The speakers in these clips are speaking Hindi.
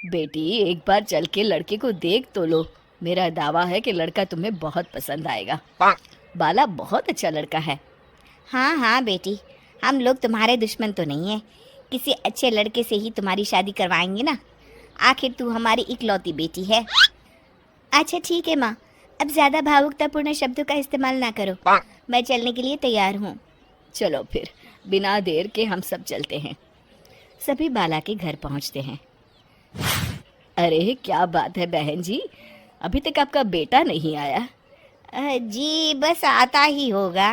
बेटी एक बार चल के लड़के को देख तो लो। मेरा दावा है कि लड़का तुम्हें बहुत पसंद आएगा। बाला बहुत अच्छा लड़का है। हाँ हाँ बेटी, हम लोग तुम्हारे दुश्मन तो नहीं हैं। किसी अच्छे लड़के से ही तुम्हारी शादी करवाएंगे ना। आखिर तू हमारी इकलौती बेटी है। अच्छा ठीक है माँ, अब ज़्यादा भावुकतापूर्ण शब्दों का इस्तेमाल ना करो। मैं चलने के लिए तैयार हूँ। चलो फिर, बिना देर के हम सब चलते हैं। सभी बाला के घर पहुंचते हैं। अरे क्या बात है बहन जी, अभी तक आपका बेटा नहीं आया? जी बस आता ही होगा।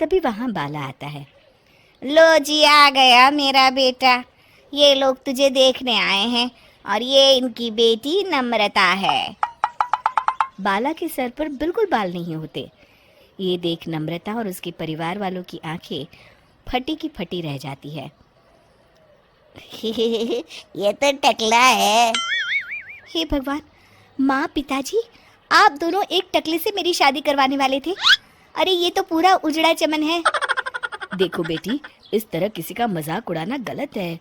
तभी वहाँ बाला आता है। लो जी, आ गया मेरा बेटा। ये लोग तुझे देखने आए हैं और ये इनकी बेटी नम्रता है। बाला के सर पर बिल्कुल बाल नहीं होते। ये देख नम्रता और उसके परिवार वालों की आंखें फटी की फटी रह जाती है। ये तो टकला है। हे भगवान, माँ पिताजी, आप दोनों एक टकले से मेरी शादी करवाने वाले थे। अरे ये तो पूरा उजड़ा चमन है। देखो बेटी, इस तरह किसी का मजाक उड़ाना गलत है।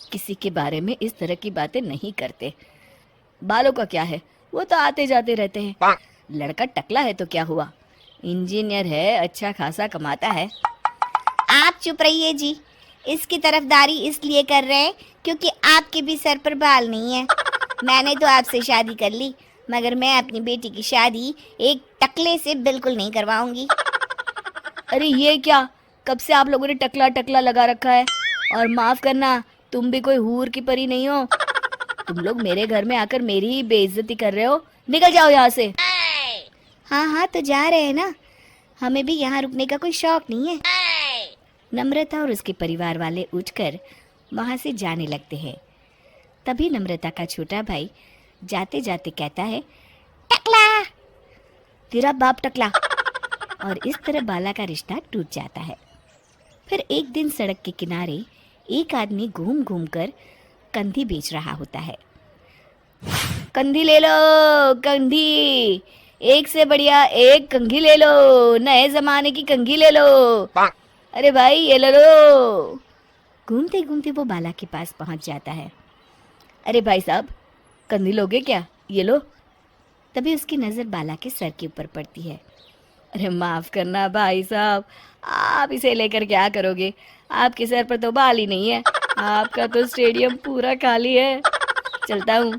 किसी के बारे में इस तरह की बातें नहीं करते। बालों का क्या है, वो तो आते जाते रहते हैं। लड़का टकला है तो क्या हुआ, इंजीनियर है, अच्छा खासा कमाता है। आप चुप रहिए जी। इसकी तरफदारी इसलिए कर रहे हैं क्योंकि आपके भी सर पर बाल नहीं है। मैंने तो आपसे शादी कर ली, मगर मैं अपनी बेटी की शादी एक टकले से बिल्कुल नहीं करवाऊंगी। अरे ये क्या, कब से आप लोगों ने टकला टकला लगा रखा है? और माफ करना, तुम भी कोई हूर की परी नहीं हो। तुम लोग मेरे घर में आकर मेरी ही बेइज्जती कर रहे हो। निकल जाओ यहाँ से। हाँ हाँ तो जा रहे हैं ना, हमें भी यहाँ रुकने का कोई शौक नहीं है। नम्रता और उसके परिवार वाले उठकर वहां से जाने लगते हैं। तभी नम्रता का छोटा भाई जाते जाते कहता है, टकला। तेरा बाप टकला। और इस तरह बाला का रिश्ता टूट जाता है। फिर एक दिन सड़क के किनारे एक आदमी घूम घूम कर कंधी बेच रहा होता है। कंधी ले लो, कंधी, एक से बढ़िया एक कंघी ले लो, नए जमाने की कंघी ले लो। अरे भाई ये ले लो। घूमते घूमते वो बाला के पास पहुंच जाता है। अरे भाई साहब, कंधी लोगे क्या? ये लो। तभी उसकी नज़र बाला के सर के ऊपर पड़ती है। अरे माफ़ करना भाई साहब, आप इसे लेकर क्या करोगे? आपके सर पर तो बाल ही नहीं है। आपका तो स्टेडियम पूरा खाली है। चलता हूँ,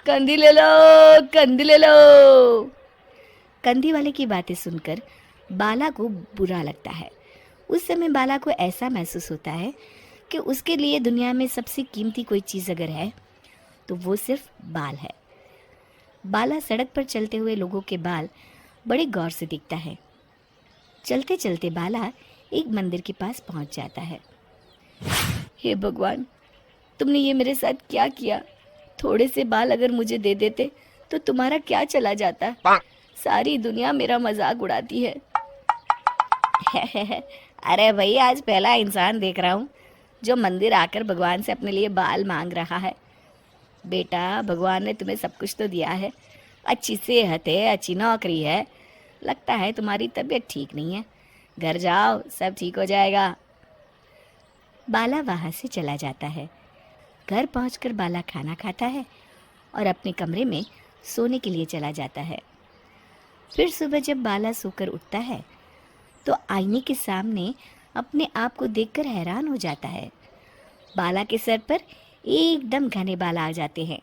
कंधी ले लो, कंधी ले लो। कंधी वाले की बातें सुनकर बाला को बुरा लगता है। उस समय बाला को ऐसा महसूस होता है कि उसके लिए दुनिया में सबसे कीमती कोई चीज़ अगर है तो वो सिर्फ बाल है। बाला सड़क पर चलते हुए लोगों के बाल बड़े गौर से देखता है। चलते चलते बाला एक मंदिर के पास पहुंच जाता है। हे भगवान, तुमने ये मेरे साथ क्या किया? थोड़े से बाल अगर मुझे दे देते तो तुम्हारा क्या चला जाता? सारी दुनिया मेरा मजाक उड़ाती है। अरे भाई, आज पहला इंसान देख रहा हूँ जो मंदिर आकर भगवान से अपने लिए बाल मांग रहा है। बेटा, भगवान ने तुम्हें सब कुछ तो दिया है। अच्छी सेहत है, अच्छी नौकरी है। लगता है तुम्हारी तबीयत ठीक नहीं है। घर जाओ, सब ठीक हो जाएगा। बाला वहाँ से चला जाता है। घर पहुंचकर बाला खाना खाता है और अपने कमरे में सोने के लिए चला जाता है। फिर सुबह जब बाला सोकर उठता है तो आईने के सामने अपने आप को देखकर हैरान हो जाता है। बाला के सर पर एकदम घने बाल आ जाते हैं।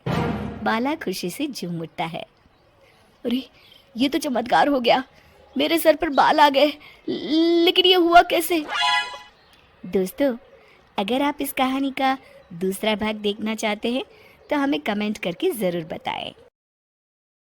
बाला खुशी से झूम उठता है। अरे ये तो चमत्कार हो गया, मेरे सर पर बाल आ गए। लेकिन ये हुआ कैसे? दोस्तों, अगर आप इस कहानी का दूसरा भाग देखना चाहते हैं तो हमें कमेंट करके ज़रूर बताएं।